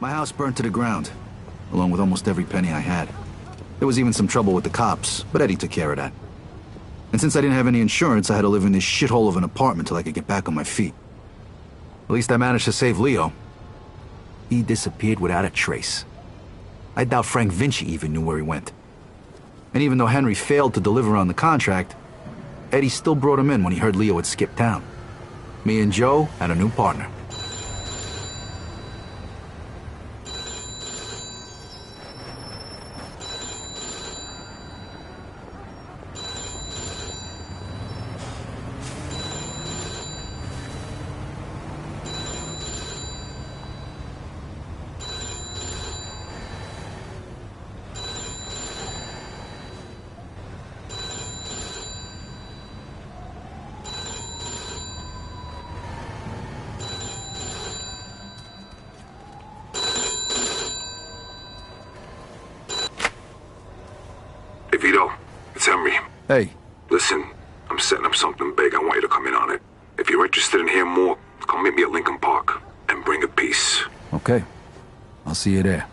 My house burned to the ground, along with almost every penny I had. There was even some trouble with the cops, but Eddie took care of that. And since I didn't have any insurance, I had to live in this shithole of an apartment till I could get back on my feet. At least I managed to save Leo. He disappeared without a trace. I doubt Frank Vinci even knew where he went. And even though Henry failed to deliver on the contract, Eddie still brought him in when he heard Leo had skipped town. Me and Joe had a new partner. Vito, it's Henry. Hey. Listen, I'm setting up something big. I want you to come in on it. If you're interested in hearing more, come meet me at Lincoln Park and bring a piece. Okay. I'll see you there.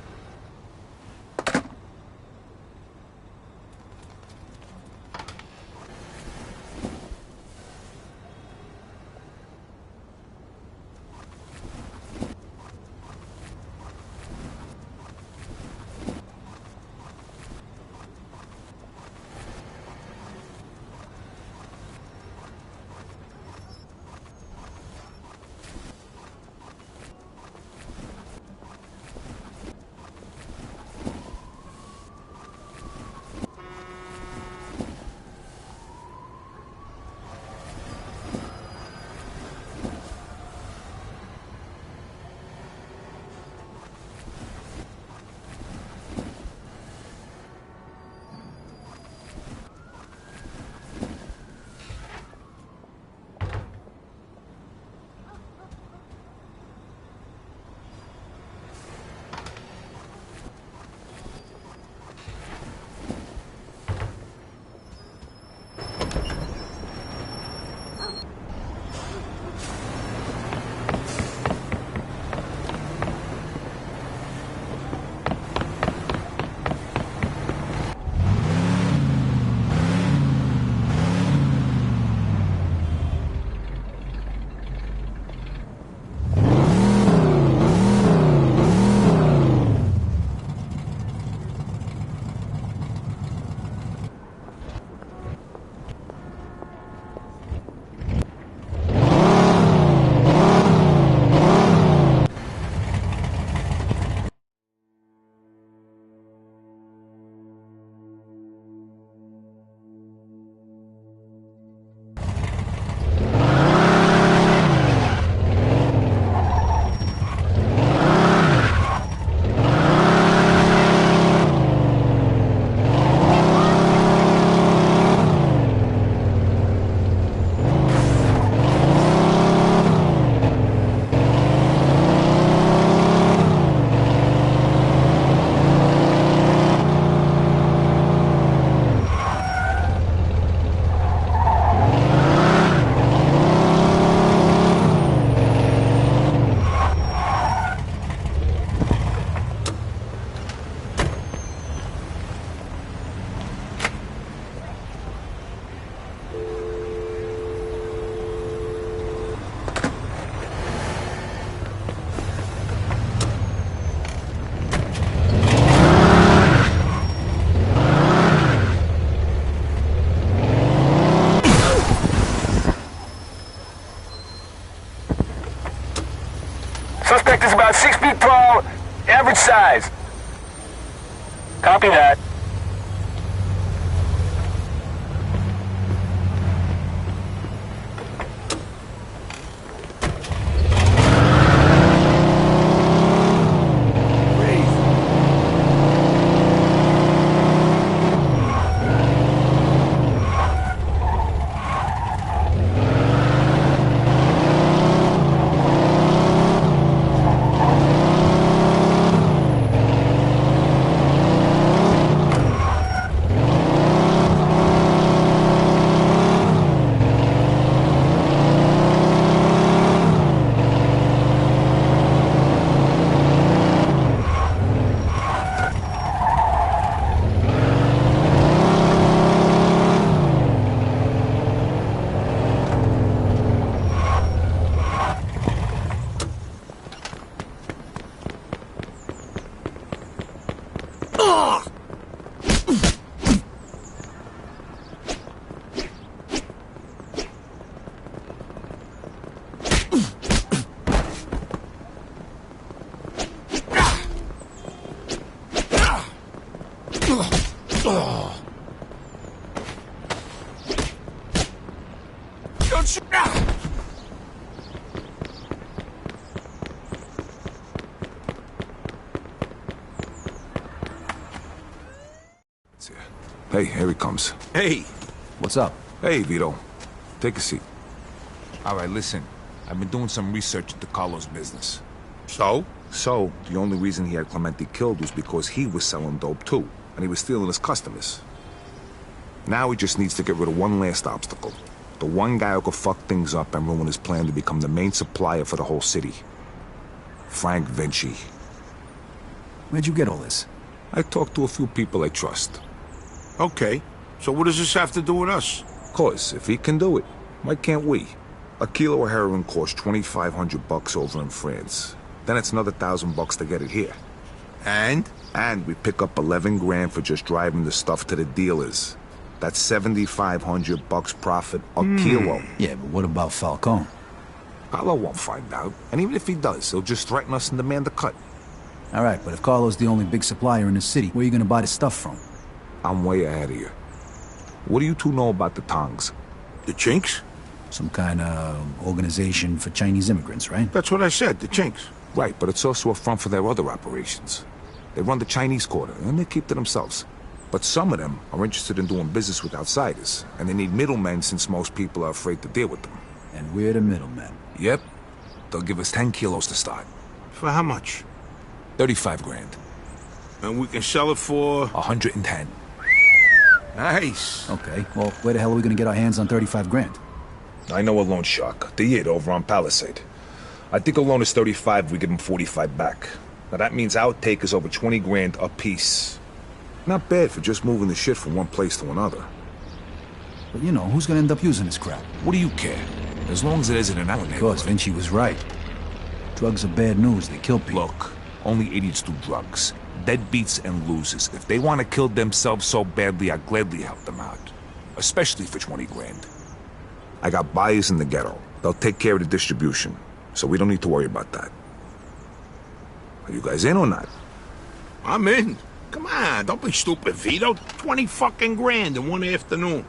Suspect is about 6 feet tall, average size. Copy that. Oh. Don't shoot now! Hey, here he comes. Hey! What's up? Hey, Vito. Take a seat. All right, listen. I've been doing some research into Carlos' business. So, the only reason he had Clemente killed was because he was selling dope too, and he was stealing his customers. Now he just needs to get rid of one last obstacle. The one guy who could fuck things up and ruin his plan to become the main supplier for the whole city. Frank Vinci. Where'd you get all this? I talked to a few people I trust. Okay, so what does this have to do with us? Cause if he can do it, why can't we? A kilo of heroin costs $2,500 over in France. Then it's another $1,000 to get it here. And? And we pick up 11 grand for just driving the stuff to the dealers. That's $7,500 profit a kilo. Yeah, but what about Falcone? Paolo won't find out. And even if he does, he'll just threaten us and demand a cut. All right, but if Carlo's the only big supplier in the city, where are you gonna buy the stuff from? I'm way ahead of you. What do you two know about the Tongs? The Chinks? Some kind of organization for Chinese immigrants, right? That's what I said, the Chinks. Right, but it's also a front for their other operations. They run the Chinese quarter, and they keep to themselves. But some of them are interested in doing business with outsiders, and they need middlemen since most people are afraid to deal with them. And we're the middlemen. Yep. They'll give us 10 kilos to start. For how much? 35 grand. And we can sell it for... 110. Nice. Okay, well, where the hell are we gonna get our hands on 35 grand? I know a loan shark, the Yid over on Palisade. I think a loan is 35, we give him 45 back. Now that means our take is over 20 grand a piece. Not bad for just moving the shit from one place to another. But you know, who's gonna end up using this crap? What do you care? As long as it isn't an out Of course, Vinci was right. Drugs are bad news, they kill people. Look, only idiots do drugs. Deadbeats and losers. If they want to kill themselves so badly, I'd gladly help them out. Especially for 20 grand. I got buyers in the ghetto. They'll take care of the distribution, so we don't need to worry about that. Are you guys in or not? I'm in. Come on, don't be stupid, Vito. 20 fucking grand in one afternoon.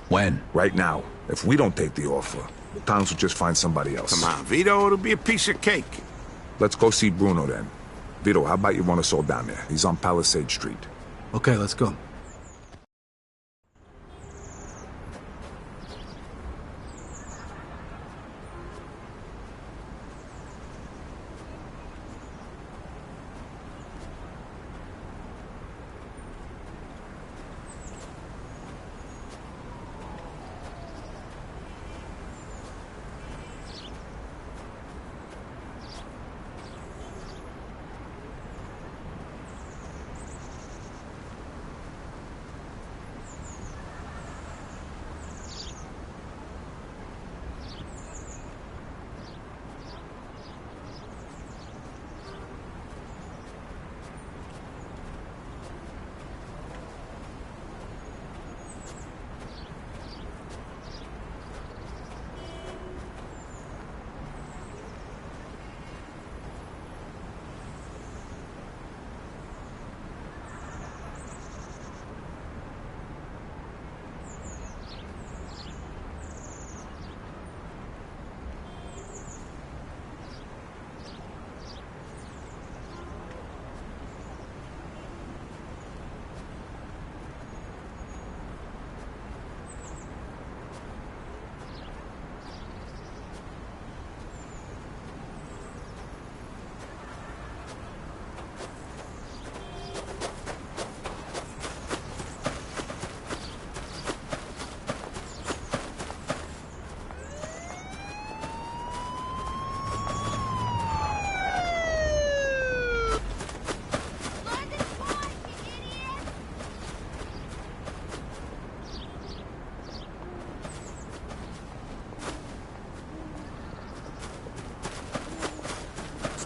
When? Right now. If we don't take the offer, the Tongs will just find somebody else. Come on, Vito, it'll be a piece of cake. Let's go see Bruno then. Vito, how about you run us all down there? He's on Palisade Street. Okay, let's go.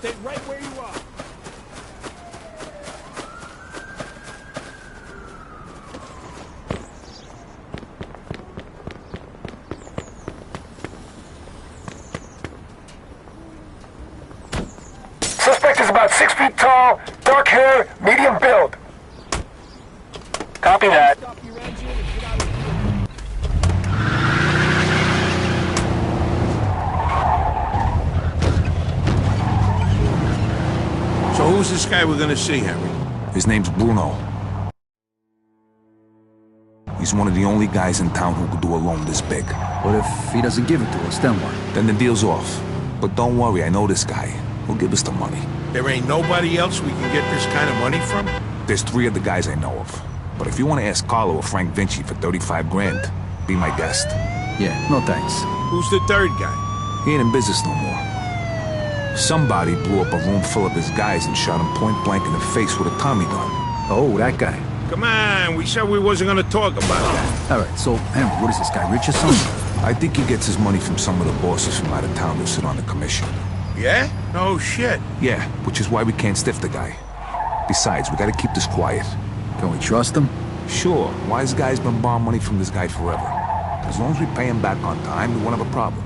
Stay right where you are. Suspect is about 6 feet tall, dark hair, medium build. Copy that. So who's this guy we're gonna see, Henry? His name's Bruno. He's one of the only guys in town who could do a loan this big. What if he doesn't give it to us, then what? Then the deal's off. But don't worry, I know this guy. He'll give us the money. There ain't nobody else we can get this kind of money from? There's 3 other guys I know of. But if you want to ask Carlo or Frank Vinci for 35 grand, be my guest. Yeah, no thanks. Who's the third guy? He ain't in business no more. Somebody blew up a room full of his guys and shot him point blank in the face with a Tommy gun. Oh, that guy. Come on, we said we wasn't gonna talk about that. All right, so, Henry, what is this guy, rich or something? I think he gets his money from some of the bosses from out of town who sit on the commission. Yeah? No shit. Yeah, which is why we can't stiff the guy. Besides, we gotta keep this quiet. Can we trust him? Sure, wise guy's been borrowing money from this guy forever. As long as we pay him back on time, we won't have a problem.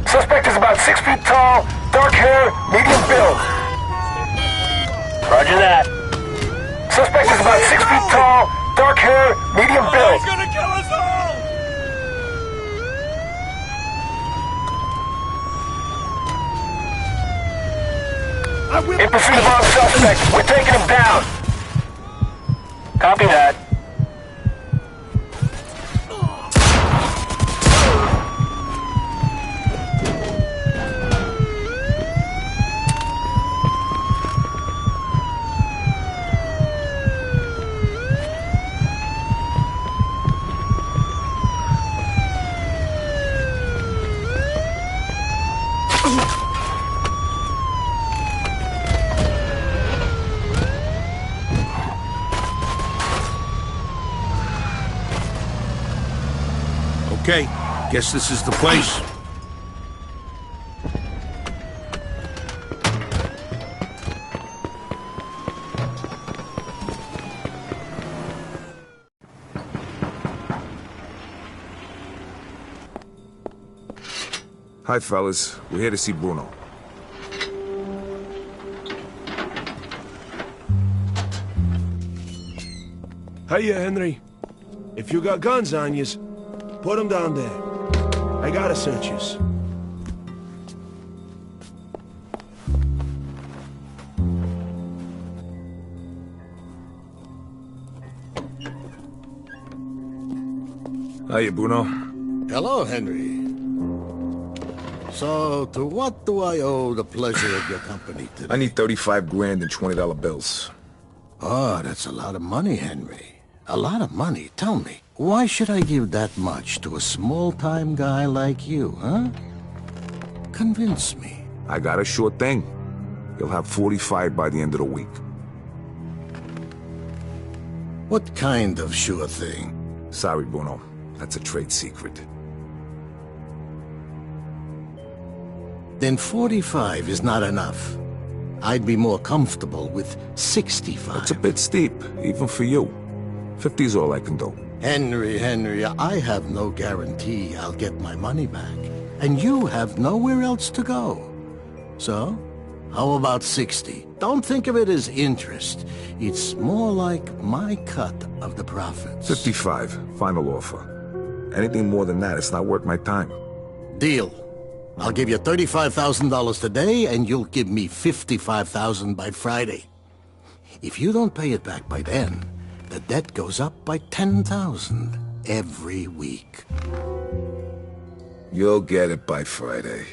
Suspect is about 6 feet tall, dark hair, medium build. Roger that. Suspect is about 6 feet tall, dark hair, medium build. He's gonna kill us all! In pursuit of our suspect, we're taking him down. Copy that. Okay, guess this is the place. Hi, fellas. We're here to see Bruno. Hiya, Henry. If you got guns on yous, put them down there. I gotta searches. Hiya, Bruno. Hello, Henry. So, to what do I owe the pleasure of your company today? I need 35 grand in $20 bills. Oh, that's a lot of money, Henry. A lot of money. Tell me, why should I give that much to a small-time guy like you, huh? Convince me. I got a sure thing. You'll have 45 by the end of the week. What kind of sure thing? Sorry, Bruno. That's a trade secret. Then 45 is not enough. I'd be more comfortable with 65. It's a bit steep, even for you. 50 is all I can do. Henry, I have no guarantee I'll get my money back. And you have nowhere else to go. So, how about 60? Don't think of it as interest. It's more like my cut of the profits. 55, final offer. Anything more than that, it's not worth my time. Deal. I'll give you $35,000 today, and you'll give me $55,000 by Friday. If you don't pay it back by then, the debt goes up by $10,000 every week. You'll get it by Friday.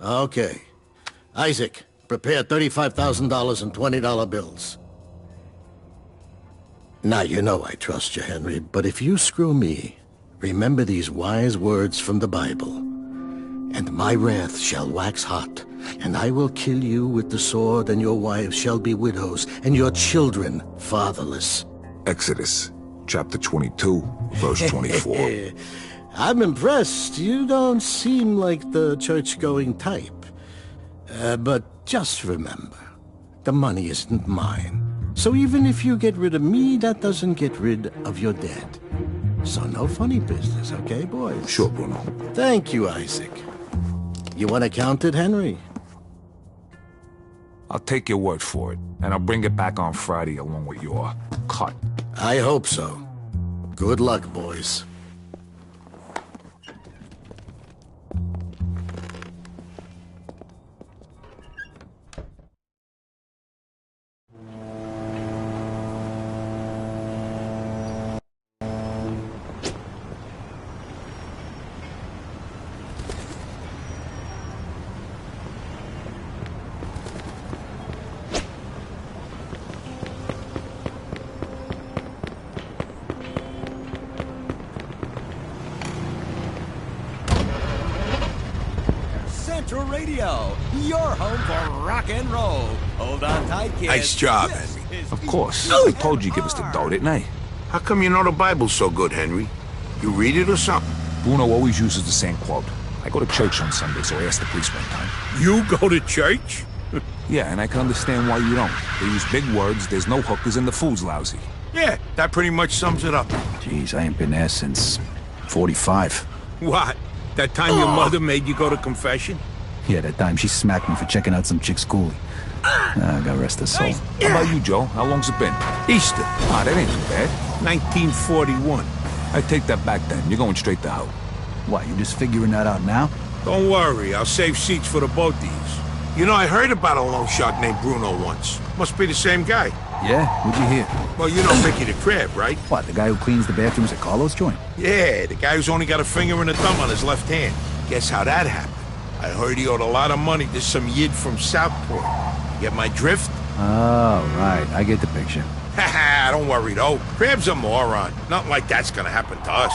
Okay. Isaac, prepare $35,000 in $20 bills. Now, you know I trust you, Henry, but if you screw me, remember these wise words from the Bible. And my wrath shall wax hot, and I will kill you with the sword, and your wives shall be widows, and your children fatherless. Exodus, chapter 22, verse 24. I'm impressed. You don't seem like the church-going type. But just remember, the money isn't mine. So even if you get rid of me, that doesn't get rid of your debt. So no funny business, okay, boys? Sure, Bruno. Thank you, Isaac. You want to count it, Henry? I'll take your word for it, and I'll bring it back on Friday along with your cut. I hope so. Good luck, boys. Central Radio, your home for rock and roll. Hold on tight, kids. Nice job, This Henry. is Of the course. I told you give us the dough, didn't I? How come you know the Bible so good, Henry? You read it or something? Bruno always uses the same quote. I go to church on Sunday, so I asked the priest one time. You go to church? Yeah, and I can understand why you don't. They use big words, there's no hookers, and the food's lousy. Yeah, that pretty much sums it up. Jeez, I ain't been there since 45. What? That time your mother made you go to confession? Yeah, that time she smacked me for checking out some chick's coolie. God rest her soul. How about you, Joe? How long's it been? Easter, Ah, that ain't too bad. 1941. I take that back then. You're going straight to hell. What, you just figuring that out now? Don't worry, I'll save seats for the boaties. You know, I heard about a loan shark named Bruno once. Must be the same guy. Yeah? What'd you hear? Well, you know Mickey the Crab, right? What, the guy who cleans the bathrooms at Carlos' joint? Yeah, the guy who's only got a finger and a thumb on his left hand. Guess how that happened? I heard he owed a lot of money to some yid from Southport. Get my drift? Oh, right. I get the picture. Haha, don't worry though. Crab's a moron. Nothing like that's gonna happen to us.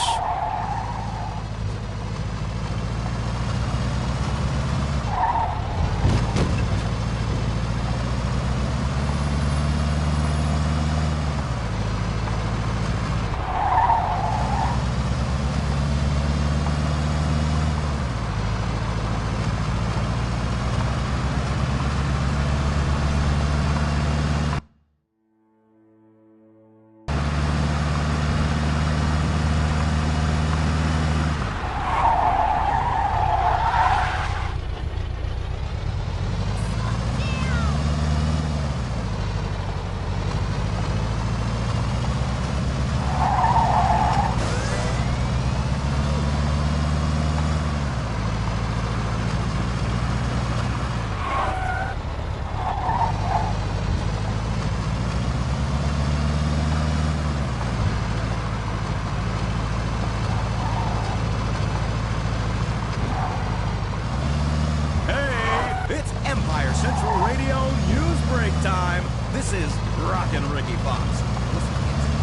Radio News Break time. This is Rockin' Ricky Fox. Listen,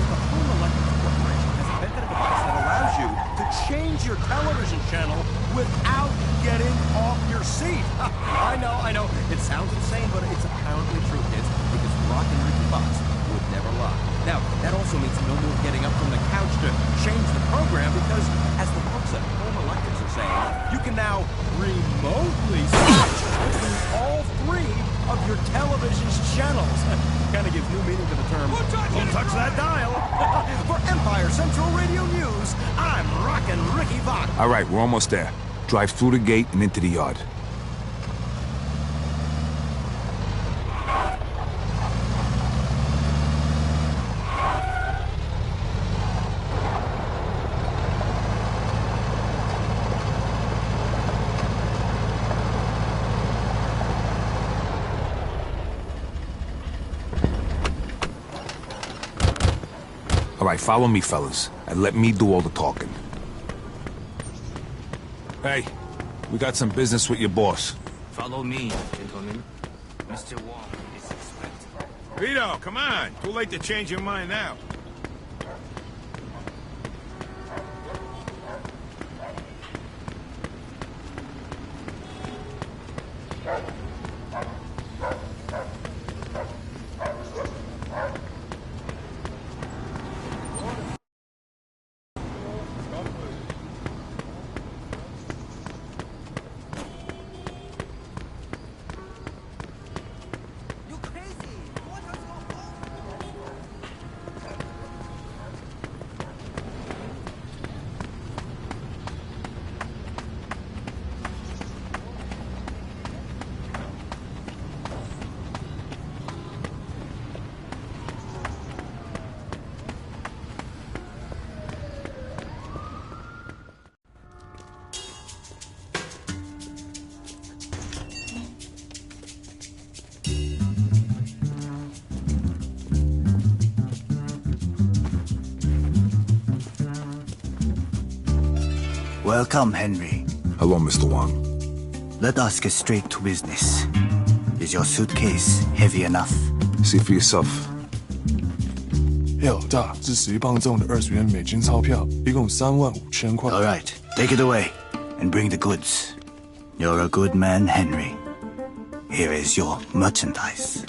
the Home Electric Corporation has invented a device that allows you to change your television channel without getting off your seat. I know. It sounds insane, but it's apparently true, kids, because Rockin' Ricky Fox would never lie. Now, that also means no more getting up from the couch to change the program because, as the folks at Home Electrics are saying, you can now remotely switch between all three of your television's channels. Kind of gives new meaning to the term, don't touch that dial. For Empire Central Radio News, I'm Rockin' Ricky Fox. All right, we're almost there. Drive through the gate and into the yard. All right, follow me, fellas, and let me do all the talking. Hey, we got some business with your boss. Follow me, gentlemen. Mr. Wong is expected. Vito, come on. Too late to change your mind now. Welcome, Henry. Hello, Mr. Wong. Let us get straight to business. Is your suitcase heavy enough? See for yourself. 要大至10磅重的20元美金钞票，一共35000块。All right, take it away and bring the goods. You're a good man, Henry. Here is your merchandise.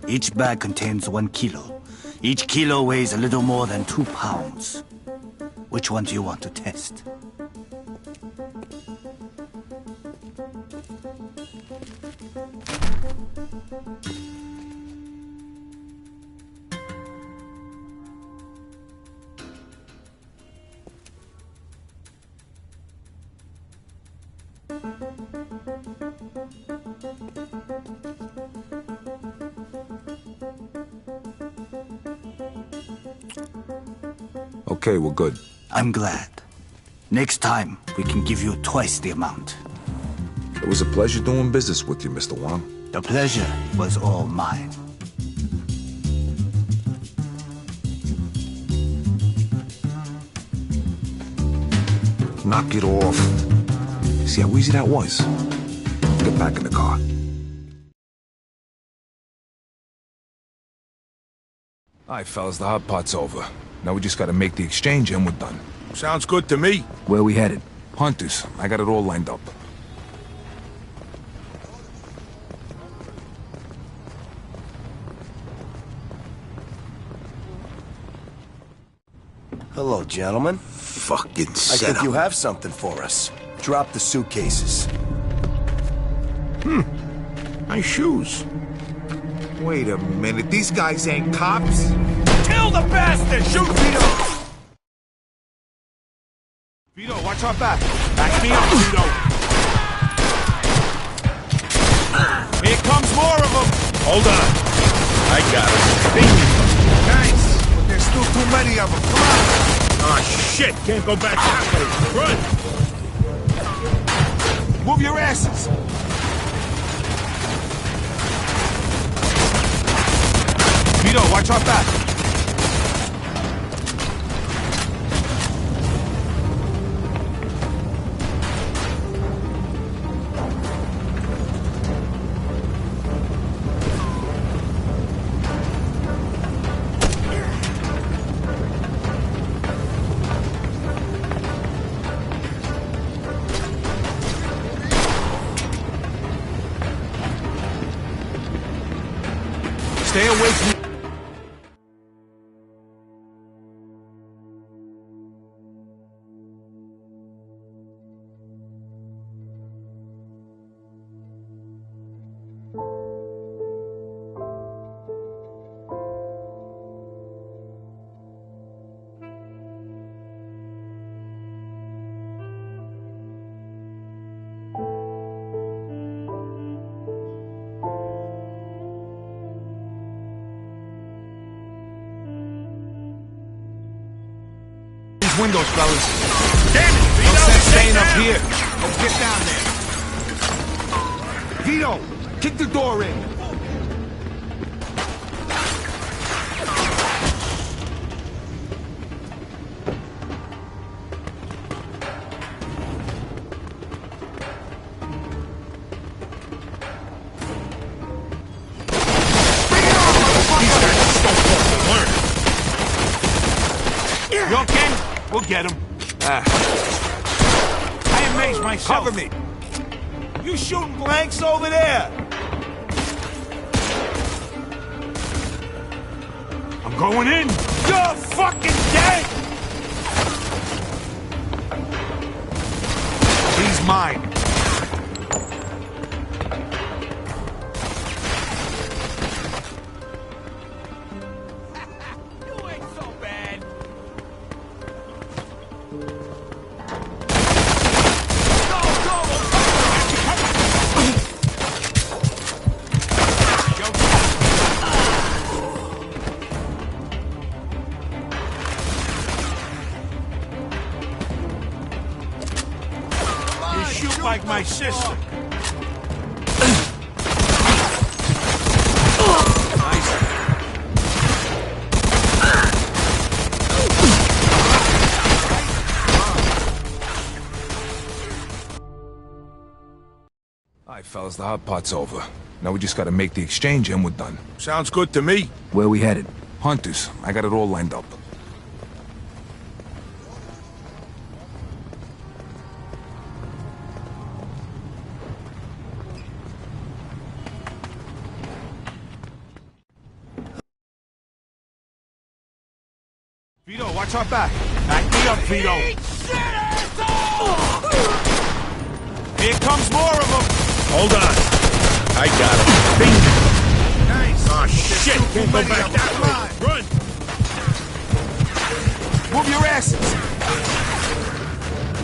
Each bag contains 1 kilo. Each kilo weighs a little more than 2 pounds. Which one do you want to test? Okay, we're good. I'm glad. Next time, we can give you twice the amount. It was a pleasure doing business with you, Mr. Wong. The pleasure was all mine. Knock it off. See how easy that was? Get back in the car. All right, fellas, the hot pot's over. Now we just gotta make the exchange and we're done. Sounds good to me. Where we headed? Hunters, I got it all lined up. Hello, gentlemen. Fucking I setup. think you have something for us. Drop the suitcases. Nice shoes. Wait a minute. These guys ain't cops? Kill the bastard! Shoot Vito! Vito, watch our back. Back me up, Vito. Here comes more of them. Hold on. I got it. Nice! But there's still too many of them. Come on! Oh, shit. Can't go back that way. Run. Move your asses! Vito, watch our back. Stay away from me. Windows, fellas. Damn it, Vito! No sense staying up down. here. Let's get down there. Vito, kick the door in. You okay? We'll get him. I amazed myself. Cover me. You shooting blanks over there? I'm going in. You're fucking dead! He's mine. You ain't so bad. You shoot like my sister. All right, fellas, the hot pot's over. Now we just gotta make the exchange and we're done. Sounds good to me. Where we headed? Hunters, I got it all lined up. Vito, watch our back. Back me up, Vito. Here comes more of them. Hold on. I got him. Bingo. Nice. Oh, shit. Can't go back that way. Run. Move your asses.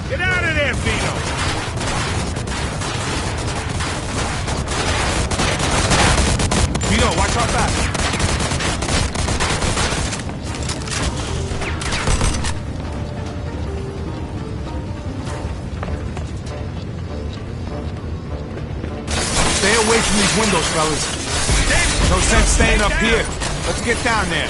Get out of there, Vito. Vito, watch our back. Stay away from these windows, fellas. No sense staying up here. Let's get down there.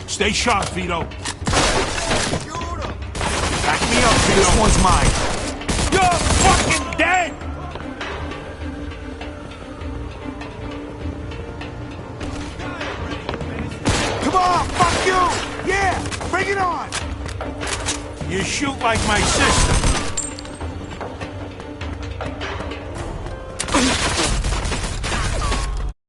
Stay sharp, Vito. Back me up, Vito. This one's mine. You're fucking dead! Come on, fuck you! Yeah, bring it on! You shoot like my sister.